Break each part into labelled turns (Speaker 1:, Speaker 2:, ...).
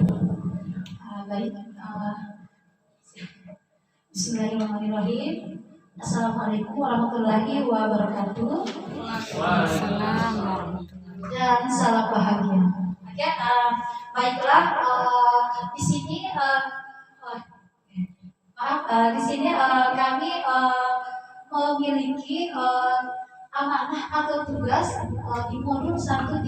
Speaker 1: Baik, Bismillahirrahmanirrahim. Assalamualaikum warahmatullahi wabarakatuh.
Speaker 2: Waalaikumsalam warahmatullahi
Speaker 1: Dan salam bahagia. Oke, baiklah. Di sini, di sini kami memiliki amanah atau tugas di modul 1.4,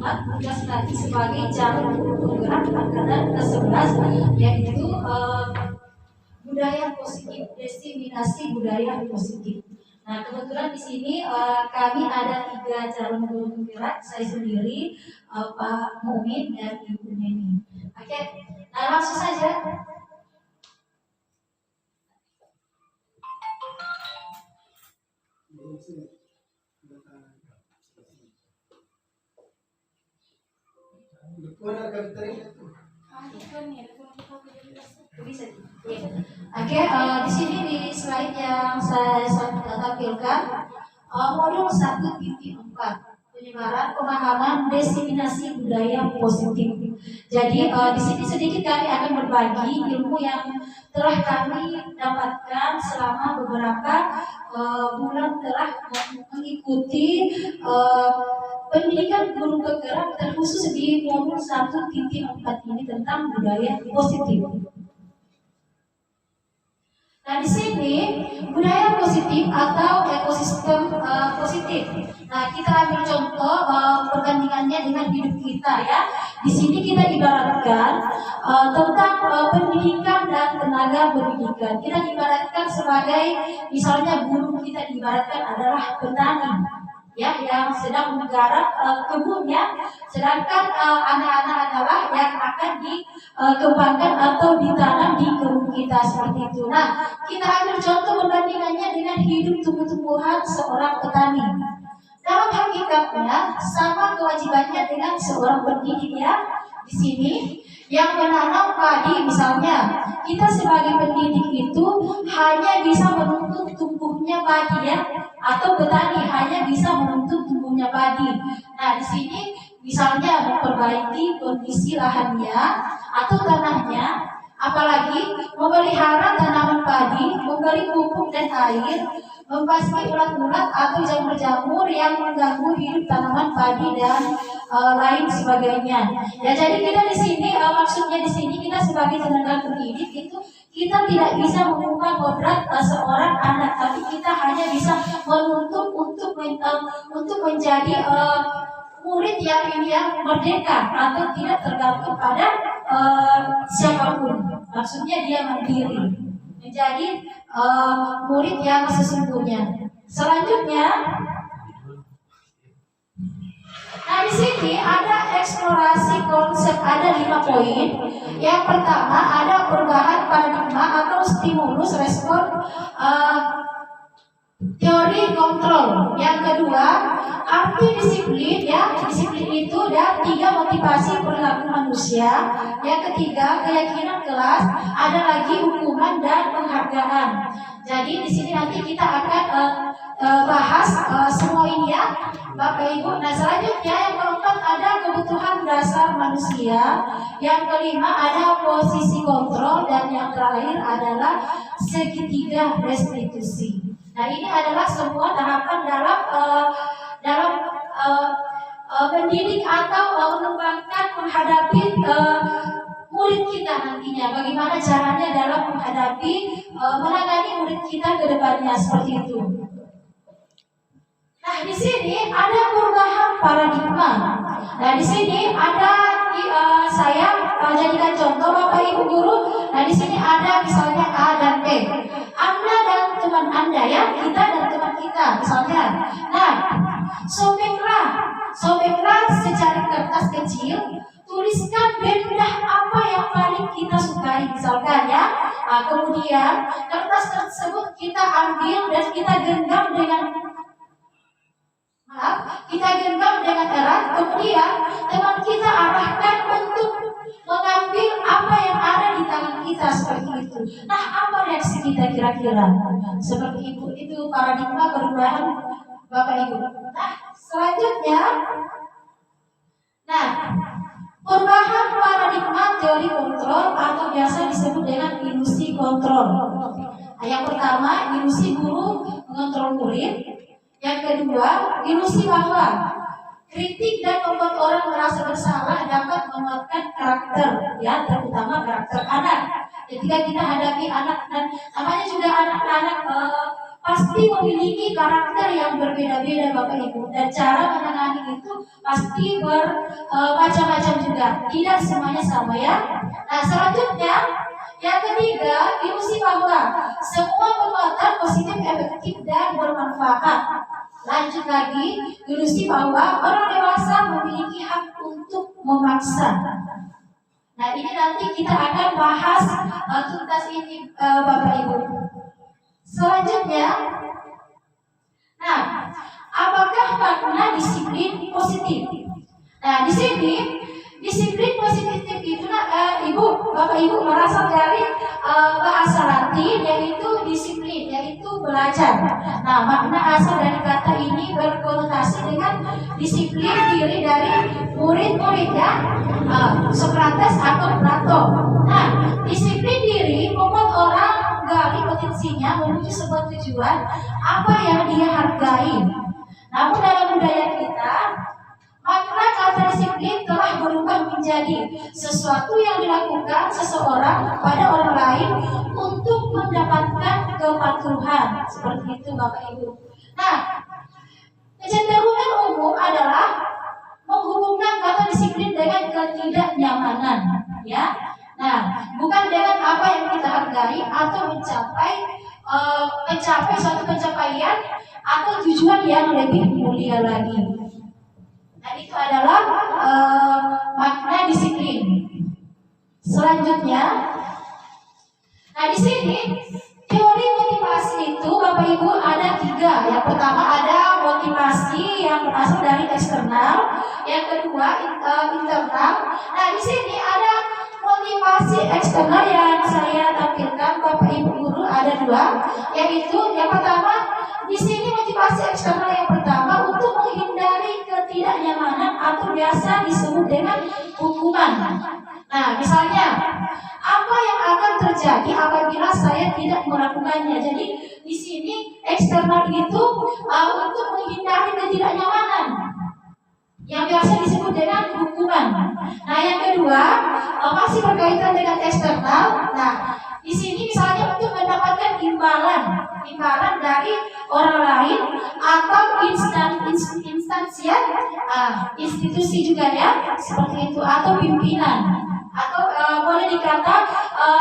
Speaker 1: tugas tadi sebagai jalur penggerak angkatan ke-11, yaitu budaya positif, diseminasi budaya positif. Nah, kebetulan di sini kami ada 3 calon guru penggerak, saya sendiri, Pak Mumin dan Ibu Neni. Oke, nah langsung saja. Oke, di sini di slide yang saya tampilkan modul 1.4, penyebaran pemahaman diseminasi budaya positif. Jadi di sini sedikit kami akan berbagi ilmu yang telah kami dapatkan selama beberapa bulan telah mengikuti pendidikan guru penggerak terkhusus di modul 1.4 ini tentang budaya positif. Nah, di sini budaya positif atau ekosistem positif. Nah, kita ambil contoh perbandingannya dengan hidup kita ya. Di sini kita ibaratkan tentang pendidikan dan tenaga pendidikan. Kita ibaratkan sebagai misalnya guru kita ibaratkan adalah petani ya, yang sedang menggarap kebunnya, sedangkan anak-anak adalah yang akan dikembangkan atau ditanam di kebun kita seperti itu. Nah, kita ambil contoh perbandingannya dengan hidup tumbuh-tumbuhan seorang petani. Dalam hakikatnya sama kewajibannya dengan seorang pendidik ya. Di sini yang menanam padi misalnya, kita sebagai pendidik itu hanya bisa menuntut tumbuhnya padi ya, atau petani hanya bisa menuntut tumbuhnya padi. Nah, di sini misalnya memperbaiki kondisi lahannya atau tanahnya, apalagi memelihara tanaman padi, memberi pupuk dan air, membasmi ulat-ulat atau jamur-jamur yang mengganggu hidup tanaman padi dan lain sebagainya. Ya, jadi kita di sini maksudnya di sini kita sebagai tenaga pendidik itu kita tidak bisa mengubah kodrat seorang anak, tapi kita hanya bisa menuntut untuk menjadi murid yang merdeka atau tidak tergantung pada siapapun. Maksudnya dia mandiri, menjadi murid yang sesungguhnya. Selanjutnya, nah di sini ada eksplorasi konsep, ada 5 poin. Yang pertama ada perubahan paradigma atau stimulus respon teori kontrol. Yang kedua arti disiplin ya, disiplin itu dan 3 motivasi perilaku manusia. Yang ketiga keyakinan kelas, ada lagi hukuman dan penghargaan. Jadi di sini nanti kita akan bahas semua ini ya, Bapak Ibu. Nah, selanjutnya yang keempat ada kebutuhan dasar manusia. Yang kelima ada posisi kontrol, dan yang terakhir adalah segitiga restitusi. Nah, ini adalah semua tahapan dalam mendidik atau mengembangkan menghadapi murid kita nantinya. Bagaimana caranya dalam menghadapi menangani murid kita ke depannya seperti itu. Nah, di sini ada perubahan paradigma. Nah, di sini ada saya jadikan contoh Bapak Ibu guru. Nah, di sini ada misalnya A dan B. Anda dan teman Anda ya, kita dan teman kita misalnya. Nah, sobeklah secari kertas kecil, tuliskan benda apa yang paling kita sukai misalkan ya. Nah, kemudian kertas tersebut kita ambil dan kita genggam dengan erat. Kemudian teman kita arahkan untuk mengambil apa yang ada di tangan kita seperti itu. Nah, apa reaksi kita kira-kira? Seperti itu paradigma perubahan Bapak Ibu. Nah, selanjutnya, Perubahan paradigma teori kontrol atau biasa disebut dengan ilusi kontrol. Yang pertama, ilusi guru mengontrol murid. Yang kedua, ilusi bahwa kritik dan membuat orang merasa bersalah dapat menguatkan karakter, ya, terutama karakter anak. Ketika kita hadapi anak, dan namanya juga anak-anak pasti memiliki karakter yang berbeda-beda, Bapak Ibu, dan cara menangani itu pasti bermacam-macam juga. Tidak semuanya sama, ya. Nah, selanjutnya yang ketiga, ilusi bahwa semua perbuatan positif, efektif, dan bermanfaat. Lanjut lagi, ilusi bahwa orang dewasa memiliki hak untuk memaksa. Nah, ini nanti kita akan bahas tuntas ini, Bapak Ibu. Selanjutnya, nah, apakah makna disiplin positif? Nah, di sini disiplin positif itu, Ibu, Bapak Ibu merasal dari bahasa Latin, yaitu disiplin, yaitu belajar. Nah, makna asal dari kata ini berkonotasi dengan disiplin diri dari murid-muridnya Sokrates atau Plato. Nah, disiplin diri membuat orang gali potensinya menuju sebuah tujuan apa yang dia hargai. Namun dalam budaya kita, makna kata disiplin telah berubah menjadi sesuatu yang dilakukan seseorang kepada orang lain untuk mendapatkan kepatuhan. Seperti itu, Bapak Ibu. Nah, kecenderungan umum adalah menghubungkan kata disiplin dengan ketidaknyamanan, ya. Nah, bukan dengan apa yang kita hargai atau mencapai suatu pencapaian atau tujuan yang lebih mulia lagi. Nah, itu adalah makna disiplin. Selanjutnya, nah di sini teori motivasi itu, Bapak Ibu, ada 3. Yang pertama ada motivasi yang berasal dari eksternal, yang kedua internal. Nah, di sini ada motivasi eksternal yang saya tampilkan, Bapak Ibu guru, ada 2, yaitu yang pertama di sini motivasi eksternal yang pertama untuk menghindari ketidaknyamanan atau biasa disebut dengan hukuman. Nah, misalnya apa yang akan terjadi apabila saya tidak melakukannya. Jadi di sini eksternal itu untuk menghindari ketidaknyamanan yang biasa disebut dengan hukuman. Nah, yang kedua masih berkaitan dengan eksternal. Nah, di sini misalnya untuk mendapatkan imbalan dari orang lain atau instansi, institusi juga, ya, seperti itu, atau pimpinan, atau boleh dikata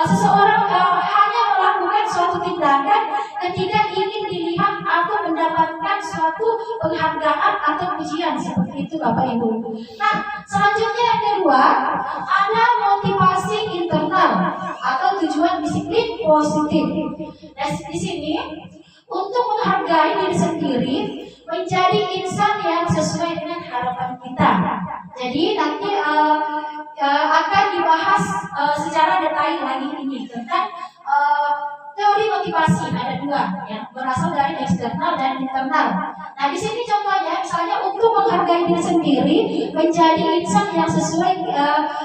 Speaker 1: seseorang hanya melakukan suatu tindakan ketika ingin dilihat atau mendapatkan suatu penghargaan atau pujian, seperti itu, Bapak Ibu. Nah, selanjutnya yang kedua ada motivasi internal atau tujuan disiplin positif. Nah, di sini untuk menghargai diri sendiri, menjadi insan yang sesuai dengan harapan kita. Jadi nanti akan dibahas secara detail lagi ini tentang teori motivasi. Ada 2, ya, berasal dari eksternal dan internal. Nah, di sini contohnya misalnya untuk menghargai diri sendiri, menjadi insan yang sesuai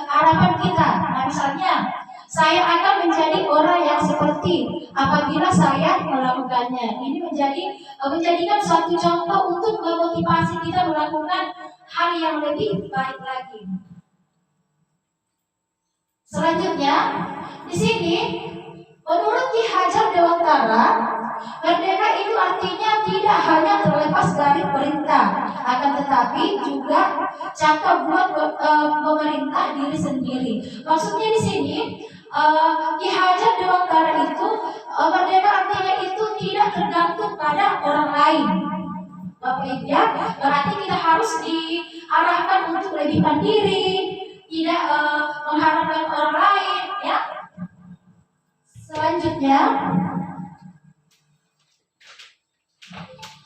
Speaker 1: harapan kita. Nah, misalnya saya akan menjadi orang yang seperti apabila saya melakukannya. Ini menjadikan suatu contoh untuk memotivasi kita melakukan hal yang lebih baik lagi. Selanjutnya, di sini menurut Ki Hajar Dewantara, merdeka itu artinya tidak hanya terlepas dari perintah, akan tetapi juga cakap buat pemerintah diri sendiri. Maksudnya di sini Ki Hajar Dewantara itu merdeka artinya itu tidak tergantung pada orang lain, Bapak Ibu, ya. Berarti kita harus diarahkan untuk lebih mandiri, tidak mengharapkan orang lain, ya. Selanjutnya,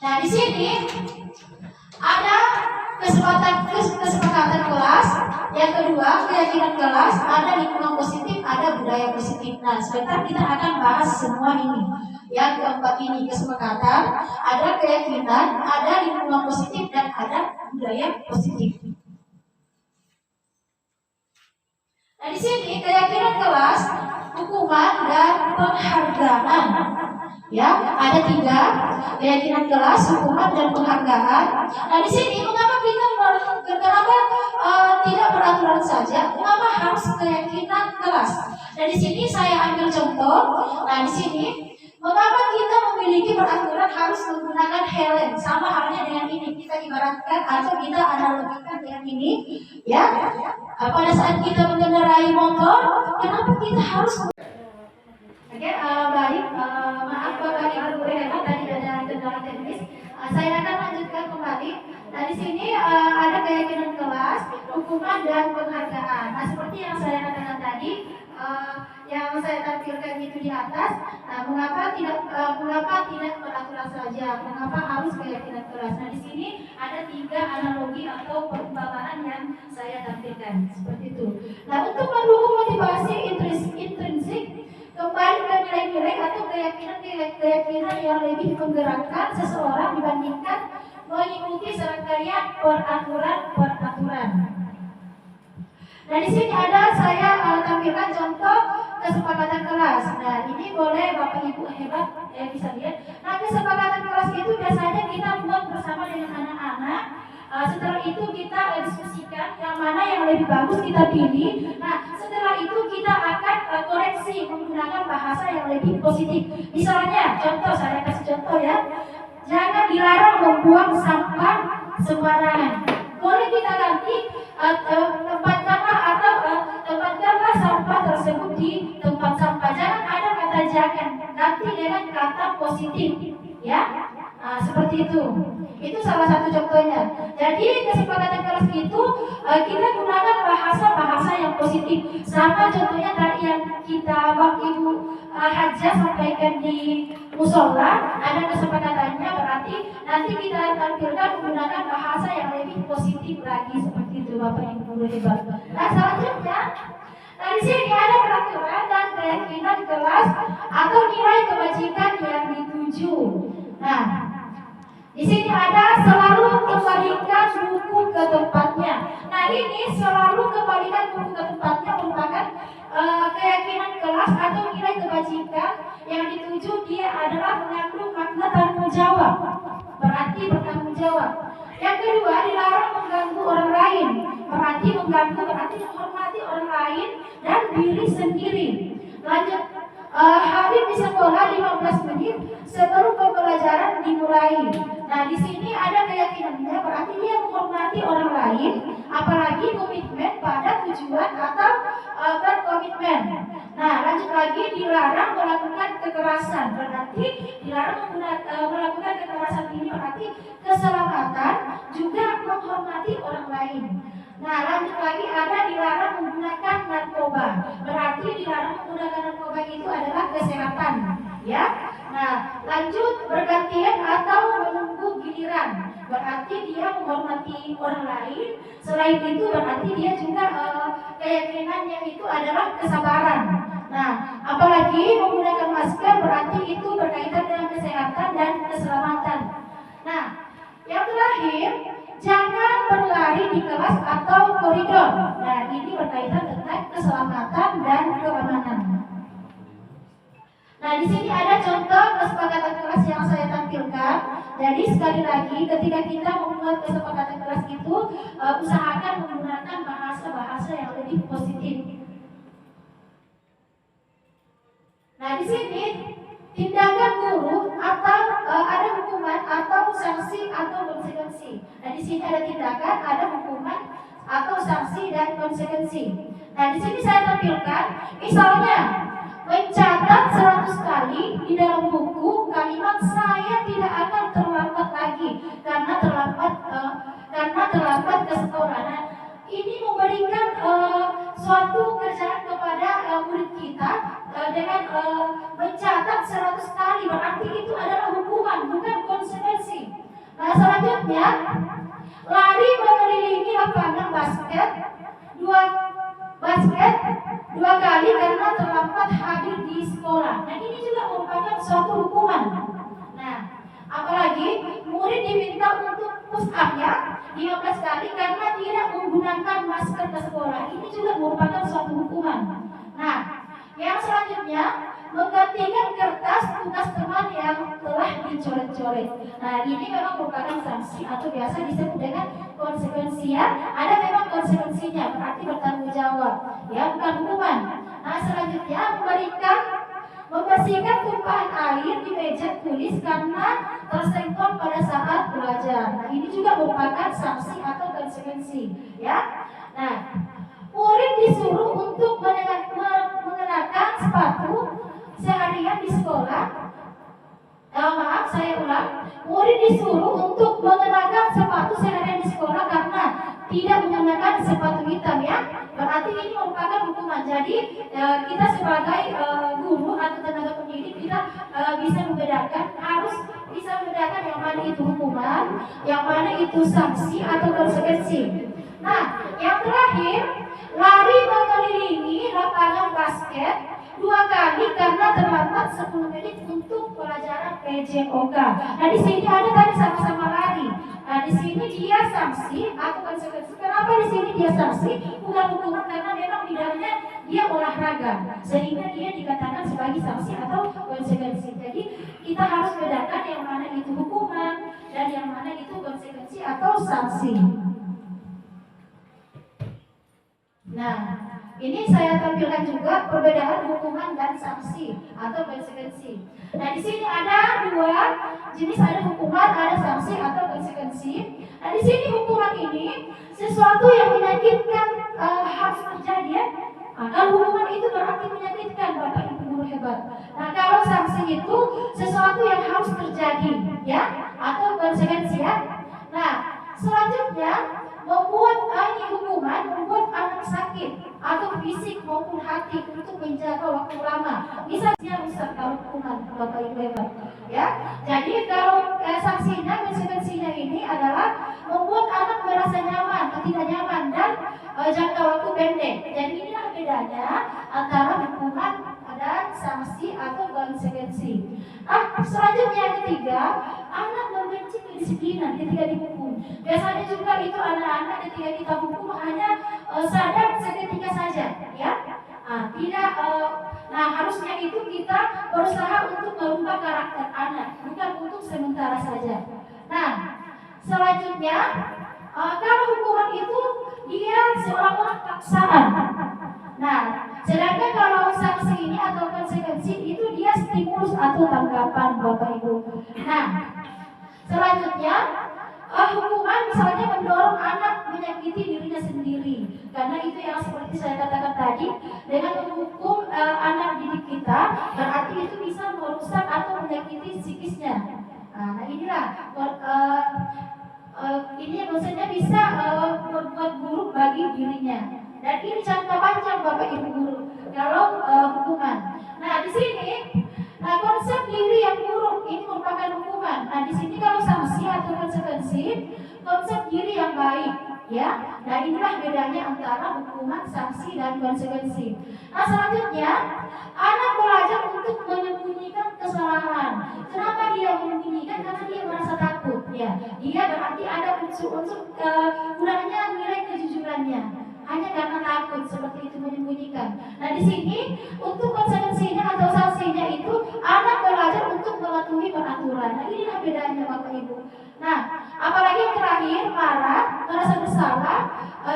Speaker 1: nah di sini ada kesepakatan kelas. Yang kedua, keyakinan kelas. Ada lingkungan positif, ada budaya positif. Nah, sebentar kita akan bahas semua ini. Yang keempat ini kesepakatan, ada keyakinan, ada lingkungan positif, dan ada budaya positif. Nah, di sini keyakinan kelas, hukuman dan penghargaan. Ya, ada 3 keyakinan kelas, hukuman dan penghargaan. Nah, di sini mengapa tidak peraturan saja? Mengapa harus keyakinan kelas? Nah, di sini saya ambil contoh. Nah, di sini mengapa kita memiliki peraturan harus menggunakan helm? Sama halnya dengan ini, kita ibaratkan atau kita analogikan dengan ini, ya. Pada saat kita mengendarai motor, kenapa kita harus Oke, baik, maaf Bapak Ibu Hebat, tadi ada kendala teknis. Saya akan lanjutkan kembali. Nah, di sini ada keyakinan kelas, hukuman dan penghargaan. Nah, seperti yang saya katakan tadi, yang saya tampilkan itu di atas. Nah, mengapa tidak peraturan saja? Mengapa harus keyakinan kelas? Nah, di sini ada 3 analogi atau perumpamaan yang saya tampilkan seperti itu. Nah, untuk mendukung motivasi intrinsik, kembali ke nilai-nilai atau keyakinan yang lebih menggerakkan seseorang dibandingkan mengikuti serangkaian peraturan. Nah, di sini saya tampilkan contoh kesepakatan kelas. Nah, ini boleh Bapak Ibu hebat bisa lihat. Nah, kesepakatan kelas itu biasanya kita buat bersama dengan anak-anak. Setelah itu kita diskusikan yang mana yang lebih bagus kita pilih. Nah, setelah itu kita akan koreksi menggunakan bahasa yang lebih positif. Misalnya, saya kasih contoh ya. Jangan dilarang membuang sampah sembarangan. Boleh kita ganti tempatkanlah sampah tersebut di tempat sampah. Jangan ada kata jangan, ganti dengan kata positif, ya. Seperti itu. Itu salah satu contohnya. Jadi kesepakatan kelas itu kita gunakan bahasa yang positif. Sama contohnya tadi yang kita Ibu Hajah sampaikan di musola, ada kesepakatannya, berarti nanti kita tampilkan menggunakan bahasa yang lebih positif lagi seperti itu Bapak Ibu hebat. Nah, selanjutnya, nah di sini ada peraturan dan keyakinan kelas atau nilai kebajikan yang dituju. Nah, di sini ada selalu kembalikan buku ke tempatnya. Nah, ini selalu kembalikan buku ke tempatnya merupakan keyakinan kelas atau nilai kebajikan yang dituju. Dia adalah mengandung makna tanggung jawab. Berarti bertanggung jawab. Yang kedua, dilarang mengganggu orang lain. Berarti menghormati orang lain dan diri sendiri. Lanjut. Hadir di sekolah 15 menit sebelum pembelajaran dimulai. Nah, di sini ada keyakinannya, berarti dia menghormati orang lain, apalagi komitmen pada tujuan atau berkomitmen. Nah, lanjut lagi, dilarang melakukan kekerasan. Berarti dilarang melakukan kekerasan ini berarti keselamatan juga menghormati orang lain. Nah, lanjut lagi ada dilarang menggunakan narkoba. Berarti dilarang menggunakan narkoba itu adalah kesehatan, ya. Nah, lanjut bergantian atau menunggu giliran. Berarti dia menghormati orang lain. Selain itu berarti dia juga keyakinannya itu adalah kesabaran. Nah, apalagi menggunakan masker berarti itu berkaitan dengan kesehatan dan keselamatan. Nah, yang terakhir, jangan berlari di kelas atau koridor. Nah, ini berkaitan dengan keselamatan dan keamanan. Nah, di sini ada contoh kesepakatan kelas yang saya tampilkan. Jadi sekali lagi, ketika kita membuat kesepakatan kelas itu, usahakan menggunakan bahasa-bahasa yang lebih positif. Nah, di sini tindakan guru atau ada hukuman atau sanksi atau konsekuensi. Nah, di sini ada tindakan, ada hukuman atau sanksi dan konsekuensi. Nah, di sini saya tampilkan, misalnya mencatat 100 kali di dalam buku kalimat saya tidak akan terlambat lagi karena terlambat ke sekolah. Nah, ini memberikan suatu kerjaan kepada murid kita dengan mencatat 100 kali, berarti itu adalah hukuman, bukan konsekuensi. Nah, selanjutnya lari mengelilingi lapangan basket dua kali karena terlambat hadir di sekolah. Nah, ini juga merupakan suatu hukuman. Nah, apalagi murid diminta untuk push up ya 15 kali karena tidak menggunakan masker ke sekolah. Ini juga merupakan suatu hukuman. Nah, yang selanjutnya menggantikan kertas tugas teman yang telah dicoret-coret. Nah, ini memang merupakan sanksi atau biasa disebut dengan konsekuensi ya. Ada memang konsekuensinya, berarti bertanggung jawab, ya bukan hukuman. Nah, selanjutnya membersihkan tumpahan air di meja tulis karena tersenggol pada saat belajar. Nah, ini juga merupakan sanksi atau konsekuensi, ya. Nah, murid disuruh untuk mengenakan sepatu seharian di sekolah. Maaf, saya ulang. Murid disuruh untuk mengenakan sepatu seharian di sekolah karena tidak mengenakan sepatu hitam ya. Berarti ini merupakan hukuman. Jadi kita sebagai guru atau tenaga pendidik kita bisa membedakan, harus bisa membedakan yang mana itu hukuman, yang mana itu sanksi atau konsekuensi. Nah, yang terakhir, lari mengelilingi lapangan basket 2 kali karena terlambat 10 menit untuk pelajaran PJOK. Nah, di sini ada tadi sama-sama lari. Nah, di sini dia sanksi atau konsekuensi. Kenapa di sini dia sanksi? Bukan hukuman karena memang bidangnya dia olahraga, sehingga dia dikatakan sebagai sanksi atau konsekuensi. Jadi kita harus bedakan yang mana itu hukuman dan yang mana itu konsekuensi atau sanksi. Nah, ini saya tampilkan juga perbedaan hukuman dan sanksi atau konsekuensi. Nah, di sini ada 2 jenis, ada hukuman, ada sanksi atau konsekuensi. Nah, di sini hukuman ini sesuatu yang menyakitkan harus terjadi ya. Nah, kalau hukuman itu berarti menyakitkan, Bapak Ibu guru hebat. Nah, kalau sanksi itu sesuatu yang harus terjadi ya, atau konsekuensi ya. Nah, selanjutnya membuat membuat anak sakit atau fisik maupun hati untuk menjaga waktu lama. Misalnya rusak kalau hukuman, Bapak Ibu hebat ya. Jadi kalau sanksinya, konsekuensinya ini adalah membuat anak merasa nyaman atau tidak nyaman dan jangka waktu pendek. Jadi inilah bedanya antara hukuman dan sanksi atau konsekuensi. Selanjutnya yang ketiga, anak membenci kedisiplinan ketika dihukum. Biasanya juga itu anak-anak ketika kita hukum hanya sadar seketika saja, ya. Tidak. Harusnya itu kita berusaha untuk merubah karakter anak, bukan untuk sementara saja. Nah, selanjutnya kalau hukuman itu dia seolah-olah paksaan. Nah, sedangkan kalau sanksi ini atau konsekuensi itu dia stimulus atau tanggapan, Bapak Ibu. Nah, selanjutnya hukuman misalnya mendorong anak menyakiti dirinya sendiri, karena itu yang seperti saya katakan tadi, dengan menghukum anak didik kita berarti itu bisa merusak atau menyakiti psikisnya. Nah, inilah ini maksudnya bisa berbuat buruk bagi dirinya. Dan ini contoh panjang Bapak Ibu guru kalau hukuman. Nah, di sini konsep diri yang buruk ini merupakan hukuman. Nah, di sini kalau sanksi atau konsekuensi, konsep diri yang baik, ya. Nah, inilah bedanya antara hukuman, sanksi dan konsekuensi. Nah, selanjutnya anak belajar untuk menyembunyikan kesalahan. Kenapa dia menyembunyikan? Karena dia merasa takut, ya. Dia berarti ada unsur-unsur kurangnya nilai kejujurannya. Hanya karena takut seperti itu menyembunyikan. Nah, di sini untuk konsekuensinya atau sanksinya itu anak belajar untuk mematuhi peraturan. Nah, inilah bedanya Bapak Ibu. Nah, apalagi yang terakhir marah, merasa bersalah,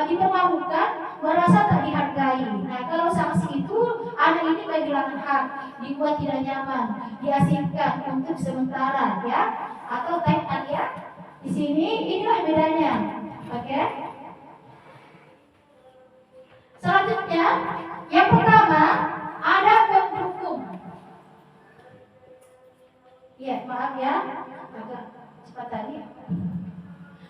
Speaker 1: dipermalukan, merasa tak dihargai. Nah, kalau sanksi itu anak ini kehilangan hak, dibuat tidak nyaman, diasingkan untuk sementara, ya, atau time out ya. Di sini inilah bedanya, oke? Selanjutnya, yang pertama ada penghukum. Ya, maaf ya, agak cepat tadi.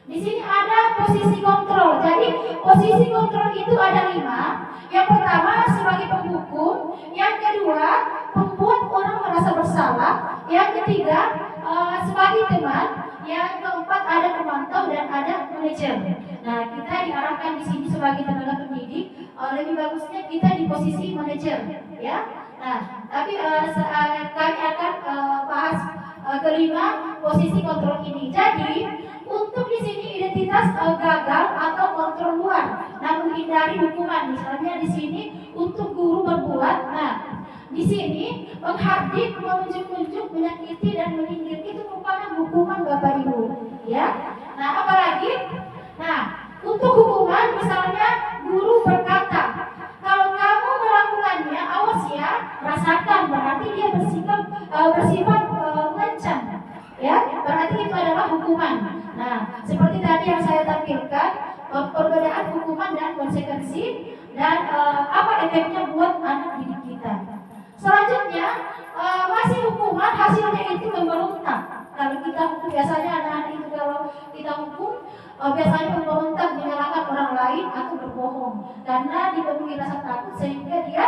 Speaker 1: Di sini ada posisi kontrol. Jadi posisi kontrol itu ada 5. Yang pertama sebagai penghukum, yang kedua membuat orang merasa bersalah, yang ketiga sebagai teman, yang keempat ada pemantau dan ada manajer. Nah, kita diarahkan di sini sebagai tenaga pendidik, lebih bagusnya kita di posisi manajer, ya. Nah, tapi kami akan bahas kelima posisi kontrol ini. Jadi untuk di sini gagal atau kontrol luar, nah menghindari hukuman. Misalnya di sini untuk guru berbuat, nah di sini menghardik, menunjuk-nunjuk, menyakiti dan menyindir itu merupakan hukuman Bapak Ibu, ya. Nah apalagi, nah untuk hukuman misalnya guru berkata, kalau kamu melakukannya awas ya, rasakan, berarti dia bersifat mengancam, ya, berarti itu adalah hukuman. Nah, seperti tadi yang saya tampilkan, perbedaan hukuman dan konsekuensi dan apa efeknya buat anak didik kita. Selanjutnya, masih hukuman hasilnya itu memberontak. Kalau kita hukum, biasanya anak-anak itu kalau kita hukum biasanya memberontak, menyalahkan orang lain atau berbohong karena dipenuhi rasa takut sehingga dia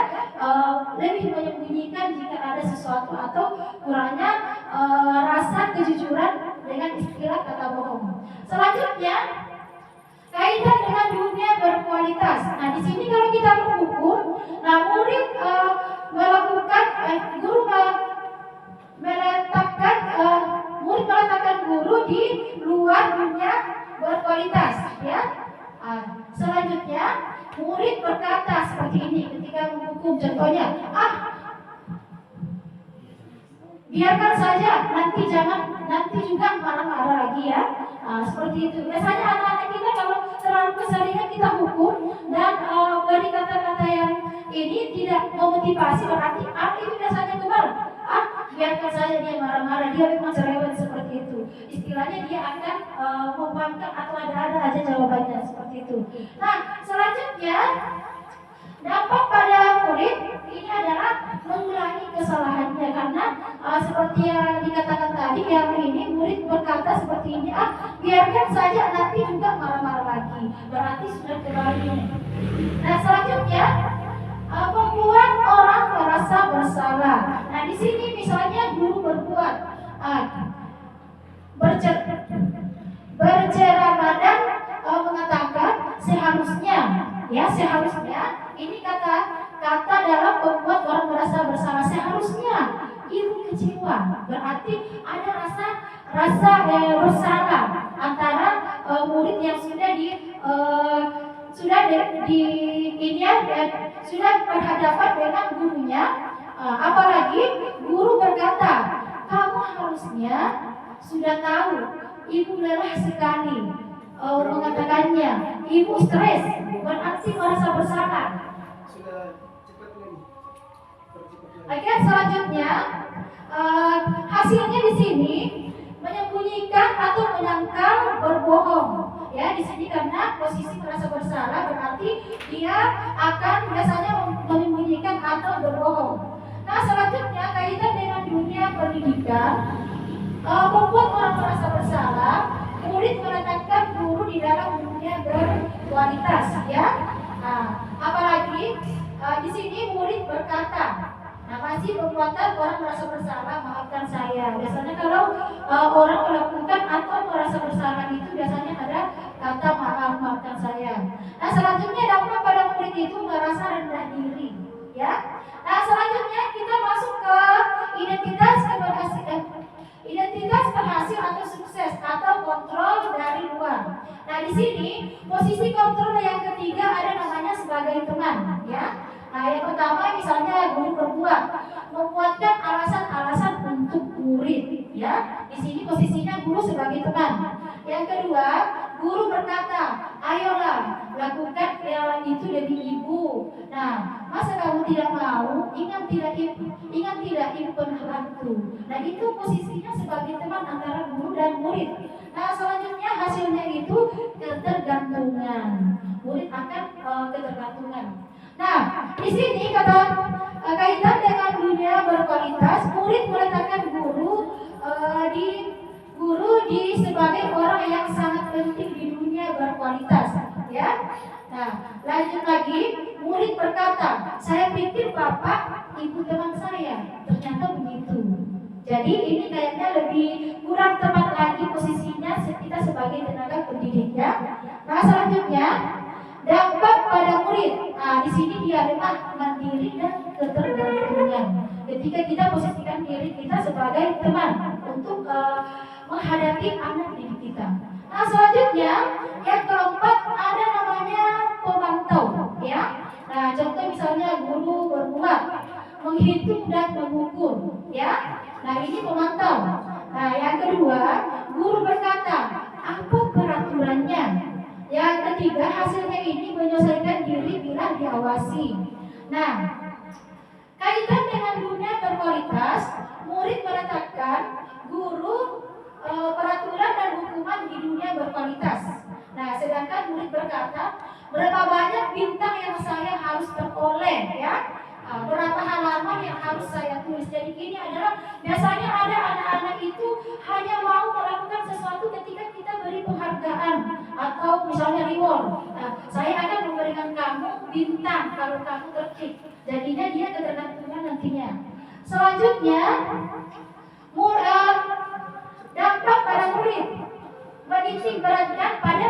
Speaker 1: lebih menyembunyikan jika ada sesuatu atau kurangnya rasa kejujuran dengan istilah kata bohong. Selanjutnya, kaitan dengan dunia berkualitas. Nah, di sini kalau kita menghukum, nah murid murid meletakkan guru di luar dunia berkualitas, ya. Selanjutnya, murid berkata seperti ini ketika menghukum, contohnya, biarkan saja, nanti juga marah-marah lagi ya. Seperti itu. Biasanya anak-anak kita kalau terlalu keseringan kita hukum dan beri kata-kata yang ini tidak memotivasi, berarti itu biasanya kebal. Biarkan saja dia marah-marah, dia memang cerewet seperti itu. Istilahnya dia akan membangkang atau ada-ada aja jawabannya seperti itu. Nah, selanjutnya dampak pada murid ini adalah mengulangi kesalahannya karena seperti yang dikatakan tadi, yang ini murid berkata seperti ini, biarkan saja nanti juga marah-marah lagi, berarti sudah kembali. Nah selanjutnya, membuat orang merasa bersalah. Nah di sini misalnya guru berbuat berceramadan mengatakan seharusnya ini kata dalam membuat orang merasa bersalah. Seharusnya ibu kecewa, berarti ada rasa bersalah antara murid yang sudah berhadapan dengan gurunya. Apalagi guru berkata, kamu harusnya sudah tahu ibu lelah sekali mengatakannya, ibu stres, berarti merasa bersalah. Akhirnya selanjutnya hasilnya di sini menyembunyikan atau menyangkal, berbohong. Ya, di sini karena posisi merasa bersalah berarti dia akan biasanya menyembunyikan atau berbohong. Nah, selanjutnya kaitan dengan dunia pendidikan, membuat orang merasa bersalah, murid meletakkan guru di dalam dunia berkualitas, ya. Apalagi di sini murid berkata, masih perbuatan orang merasa bersalah, maafkan saya. Biasanya kalau orang melakukan atau merasa bersalah itu biasanya ada kata maafkan saya. Nah selanjutnya dampak pada murid itu merasa rendah diri, ya. Nah selanjutnya kita masuk ke identitas berhasil atau sukses atau kontrol dari luar. Nah di sini posisi kontrol yang ketiga ada namanya sebagai teman, ya. Nah yang pertama misalnya guru membuatkan alasan-alasan untuk murid, ya. Di sini posisinya guru sebagai teman. Yang kedua, guru berkata, ayolah lakukan itu demi ibu. Nah, masa kamu tidak mau? Ingat tidak ibu pernah bantu. Nah itu posisinya sebagai teman antara guru dan murid. Nah selanjutnya hasilnya itu ketergantungan. Murid akan ketergantungan. Nah, di sini kaitan dengan dunia berkualitas, murid meletakkan guru sebagai orang yang sangat penting di dunia berkualitas, ya. Nah, lanjut lagi, murid berkata, saya pikir bapak ibu teman saya, ternyata begitu. Jadi ini kayaknya lebih kurang tepat lagi posisinya kita sebagai tenaga pendidik, ya. Nah, selanjutnya dampak pada murid. Nah, di sini dia lemah, mandiri dan ketergantungan. Ketika kita posisikan diri kita sebagai teman untuk menghadapi anak didik kita. Nah, selanjutnya yang menghitung dan mengukur, ya. Nah, ini memantau. Nah, yang kedua, guru berkata, apa peraturannya? Yang ketiga, hasilnya ini menyesuaikan diri bila diawasi. Nah, kaitan dengan dunia berkualitas, murid menetapkan guru peraturan dan hukuman di dunia berkualitas. Nah, sedangkan murid berkata, berapa banyak bintang yang saya harus peroleh, ya? Berapa halaman yang harus saya tulis. Jadi ini adalah biasanya ada anak-anak itu hanya mau melakukan sesuatu ketika kita beri penghargaan atau misalnya reward. Nah, saya akan memberikan kamu bintang kalau kamu tertib. Jadinya dia ketergantungan nantinya. Selanjutnya, dampak pada murid menitik beratkan pada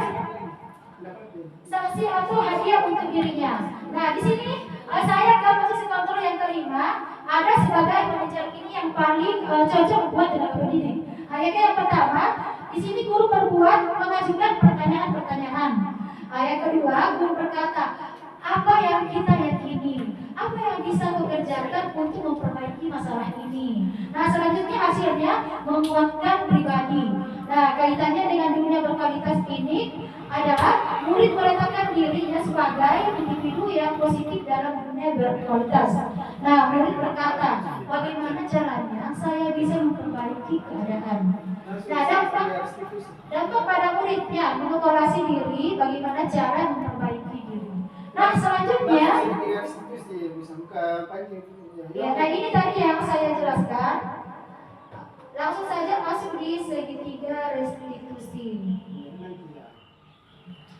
Speaker 1: sanksi atau hadiah untuk dirinya. Nah, di sini saya ke posisi kontrol yang kelima, ada sebagai manajer ini yang paling cocok buat tenaga pendidik. Ayatnya yang pertama, di sini guru berbuat mengajukan pertanyaan-pertanyaan. Yang kedua, guru berkata, apa yang kita yakini, apa yang bisa mengerjakan untuk memperbaiki masalah ini. Nah, selanjutnya hasilnya menguatkan pribadi. Nah, kaitannya dengan dunia berkualitas ini adalah murid meletakkan dirinya sebagai individu yang positif dalam dunia berkualitas. Nah, murid berkata, bagaimana caranya saya bisa memperbaiki keadaan. Nah, dampak pada muridnya mengevaluasi diri, bagaimana cara memperbaiki diri. Nah, selanjutnya, ya, nah ini tadi yang saya jelaskan. Langsung saja masuk di segitiga restitusi.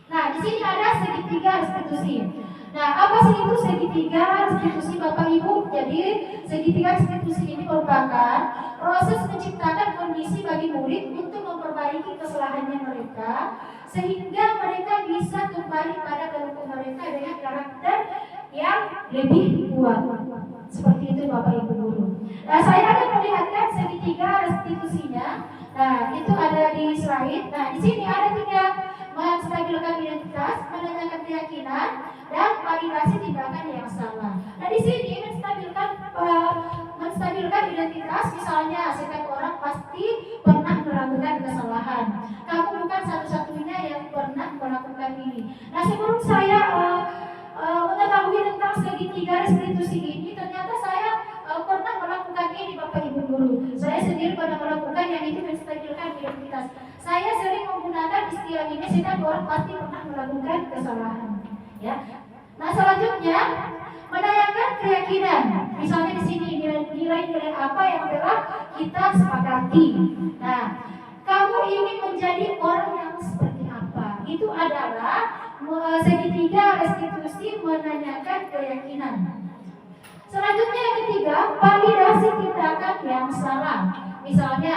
Speaker 1: Nah, di sini ada segitiga restitusi. Nah, apa sih itu segitiga restitusi Bapak Ibu? Jadi, segitiga restitusi ini merupakan proses menciptakan kondisi bagi murid untuk memperbaiki kesalahannya mereka, sehingga mereka bisa kembali pada kelompok mereka dengan karakter yang lebih kuat. Seperti itu Bapak Ibu guru. Nah, saya akan melihatkan segitiga restitusinya. Nah, itu ada di slide. Nah, di sini ada 3: menstabilkan identitas, menanyakan keyakinan, dan validasi tindakan yang salah. Nah, di sini menstabilkan identitas, misalnya setiap orang pasti pernah melakukan kesalahan. Kamu bukan satu-satunya yang pernah melakukan ini. Nah, sebelum saya mengetahui tentang segitiga restitusi ini, ternyata saya pernah melakukan ini Bapak Ibu guru. Saya sendiri pernah melakukan yang itu menstabilkan identitas. Saya sering menggunakan istilah ini, setiap orang pasti pernah melakukan kesalahan. Ya. Nah, selanjutnya menanyakan keyakinan. Misalnya di sini nilai-nilai apa yang telah kita sepakati. Nah, kamu ingin menjadi orang yang seperti apa? Itu adalah segitiga restitusi menanyakan keyakinan. Selanjutnya yang ketiga, validasi tindakan yang salah. Misalnya,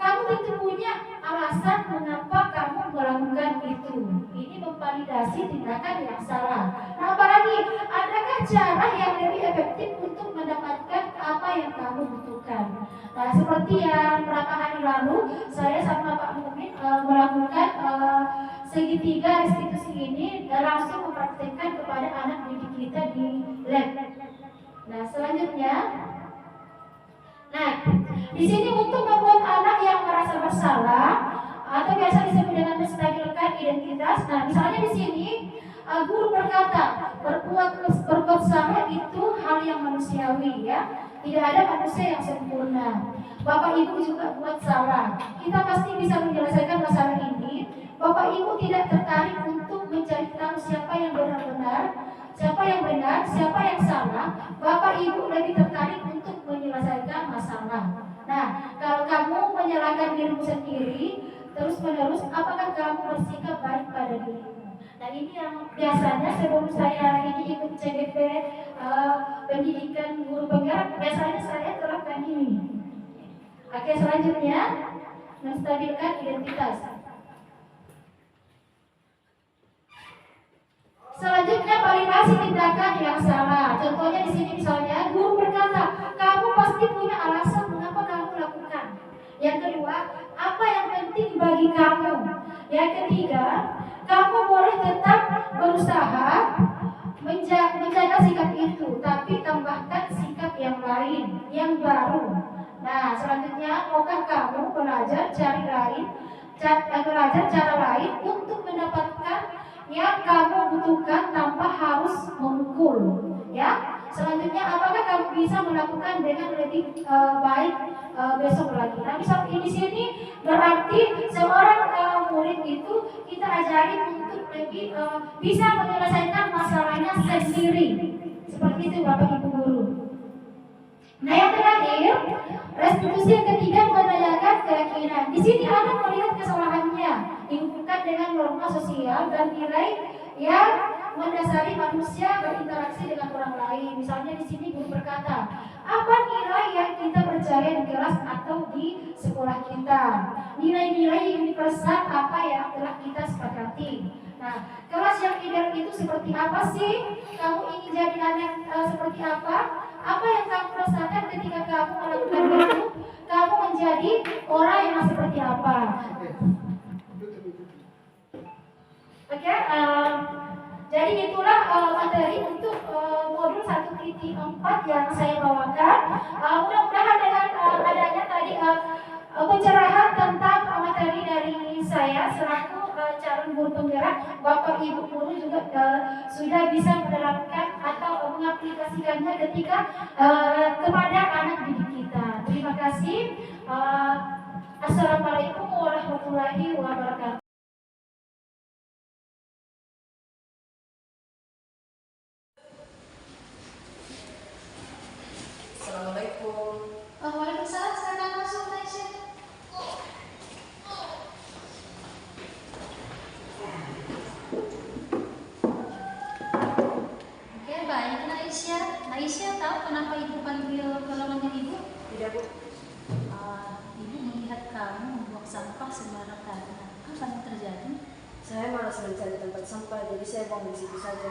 Speaker 1: kamu tentu punya alasan mengapa kamu melakukan itu. Ini memvalidasi tindakan yang salah. Nah, apalagi, adakah cara yang lebih efektif untuk mendapatkan apa yang kamu butuhkan? Nah, seperti yang beberapa hari lalu, saya sama Pak Mumin melakukan segitiga restitusi ini dan langsung mempraktikkan kepada anak didik kita di lab. Nah, selanjutnya, di sini untuk membuat anak yang merasa bersalah atau biasa disebut dengan menstabilkan identitas. Nah, misalnya di sini guru berkata, berbuat salah itu hal yang manusiawi, ya. Tidak ada manusia yang sempurna. Bapak Ibu juga buat salah. Kita pasti bisa menyelesaikan masalah ini. Bapak Ibu tidak tertarik untuk mencari tahu siapa yang benar-benar, siapa yang benar, siapa yang salah. Bapak Ibu lebih tertarik untuk menyelesaikan masalah. Nah, kalau kamu menyalahkan dirimu sendiri terus-menerus, apakah kamu bersikap baik pada dirimu? Nah, ini yang biasanya sebelum saya ini ikut CGP pendidikan guru penggerak, biasanya saya terapkan ini. Oke, selanjutnya menstabilkan identitas. Selanjutnya validasi tindakan yang salah. Contohnya di sini misalnya guru berkata, kamu pasti punya alasan mengapa kamu lakukan. Yang kedua, apa yang penting bagi kamu. Yang ketiga, kamu boleh tetap berusaha menjaga sikap itu, tapi tambahkan sikap yang lain. yang baru. Nah, selanjutnya, maukah kamu belajar cara lain untuk mendapatkan yang kamu butuhkan tanpa harus memukul? Ya. Selanjutnya, apakah kamu bisa melakukan dengan lebih baik besok lagi? Nah, misal di sini berarti seorang murid itu kita ajari untuk lebih bisa menyelesaikan masalahnya sendiri. Seperti itu Bapak Ibu guru. Nah, yang terakhir, restitusi yang ketiga menanyakan keyakinan. Di sini Anda melihat kesalahannya dihubungkan dengan norma sosial dan nilai yang mendasari manusia berinteraksi dengan orang lain. Misalnya di sini guru berkata, apa nilai yang kita percaya di kelas atau di sekolah kita? Nilai-nilai universal apa yang telah kita sepakati? Nah, kelas yang ideal itu seperti apa sih? Kamu ingin jadi anak seperti apa? Apa yang kamu rasakan ketika kamu melakukan itu? Kamu menjadi orang yang seperti apa? Oke, jadi itulah materi untuk modul 1.4 yang saya bawakan. Mudah-mudahan dengan adanya tadi pencerahan tentang materi dari saya selaku calon guru penggerak, Bapak Ibu guru juga sudah bisa menerapkan atau mengaplikasikannya ketika kepada anak didik kita. Terima kasih. Assalamualaikum warahmatullahi wabarakatuh.
Speaker 3: Assalamualaikum.
Speaker 1: Waalaikumsalam. Silakan masuk, Aisyah. Oke, baik, Aisyah. Aisyah tahu kenapa ibu panggil golongannya ibu?
Speaker 3: Tidak, Bu.
Speaker 1: Ibu melihat kamu membuang sampah sembarangan. Apa yang terjadi?
Speaker 3: Saya malas mencari tempat sampah, jadi saya buang di situ saja.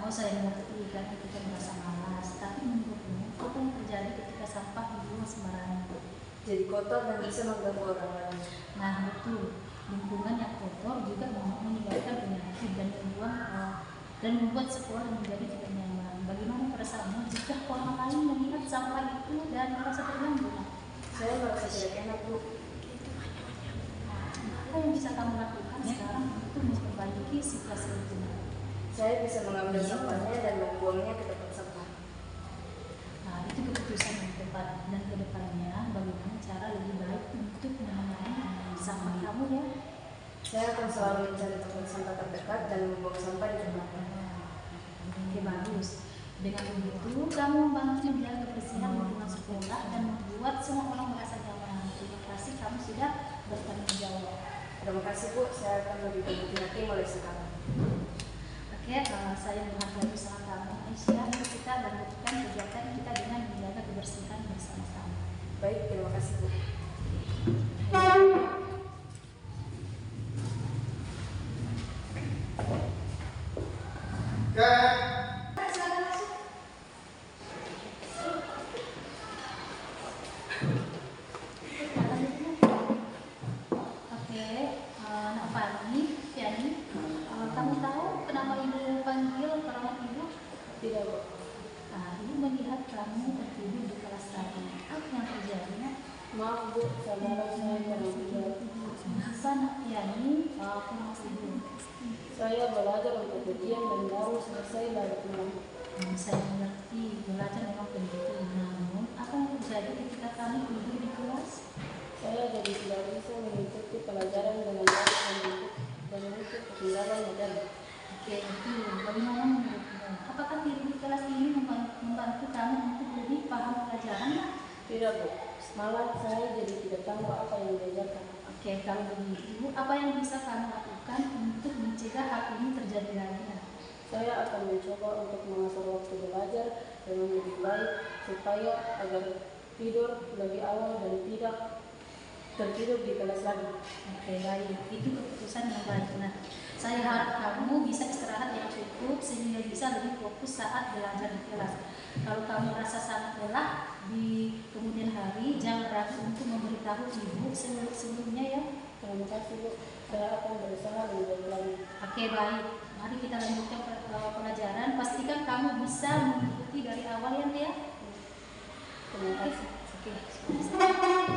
Speaker 1: Oh, saya mengerti kan ketika merasa malas. Tapi menurutmu, apa yang terjadi ketika sampah dibuang sembarangan?
Speaker 3: Jadi kotor dan bisa mengganggu orang lain.
Speaker 1: Nah, betul. Lingkungan yang kotor juga menyebabkan penyakit dan dan membuat sekolah menjadi tidak nyaman. Bagaimana perasaanmu jika orang lain melihat sampah itu dan merasa terganggu?
Speaker 3: Saya merasa tidak enak, Bu.
Speaker 1: Apa yang bisa kamu lakukan sekarang untuk memperbaiki situasi itu?
Speaker 3: Saya bisa mengambil sampahnya dan membuangnya ke tempat sampah.
Speaker 1: Nah, itu keputusan yang tepat. Dan kedepannya, bagaimana cara lebih baik untuk menangani sampah kamu ya?
Speaker 3: Saya akan selalu mencari tempat sampah terdekat dan membuang sampah di tempatnya.
Speaker 1: Oke, bagus. Dengan begitu, kamu membantu menjaga kebersihan lingkungan sekolah dan membuat semua orang merasa nyaman. Terima kasih, kamu sudah bertanggung jawab.
Speaker 3: Terima kasih, Bu. Saya akan lebih berhati-hati mulai sekarang.
Speaker 1: Oke, saya menghargai usaha kamu, Aisyah. Kita lanjutkan kegiatan kita dengan menjaga kebersihan bersama-sama.
Speaker 3: Baik, terima kasih, Bu.
Speaker 1: Oke, Nak Fani, kamu tahu kenapa ibu panggil perawat ibu?
Speaker 3: Tidak, Bu.
Speaker 1: Ibu melihat kamu tertidur di kelas tadi. Apa yang terjadi?
Speaker 3: Maaf, Bu. Saudara saya kurang tidur.
Speaker 1: Kenapa Nak Yani kurang tidur?
Speaker 3: Saya belajar untuk ujian dan baru selesai lalu pulang.
Speaker 1: Saya mengerti belajar memang begitu. Namun, apa yang terjadi ketika kami tidur di kelas?
Speaker 3: Saya jadi tidak bisa mengikuti pelajaran dengan baik dan mengikuti ketinggalan modern.
Speaker 1: Oke, itu bagaimana menurutmu? Apakah tidur di kelas ini membantu kamu untuk lebih paham pelajaran?
Speaker 3: Tidak, Bu. Malah saya jadi tidak tahu apa yang diajarkan.
Speaker 1: Oke, kalau begitu, apa yang bisa kamu lakukan untuk mencegah hal ini terjadi lagi?
Speaker 3: Saya akan mencoba untuk mengatur waktu belajar dengan lebih baik supaya agar tidur lebih awal dan tidak tertidur di kelas lagi.
Speaker 1: Oke, baik. Itu keputusan yang baik. Nah, saya harap kamu bisa istirahat yang cukup sehingga bisa lebih fokus saat belajar di kelas. Kalau kamu merasa sangat lelah di kemudian hari, jangan ragu untuk memberitahu ibu sebelumnya ya.
Speaker 3: Terima kasih, Bu. Saya akan berusaha lebih baik lagi.
Speaker 1: Oke, baik. Mari kita lanjutkan pelajaran. Pastikan kamu bisa mengikuti dari awal ya, Tia.
Speaker 3: Terima kasih.
Speaker 2: Oke.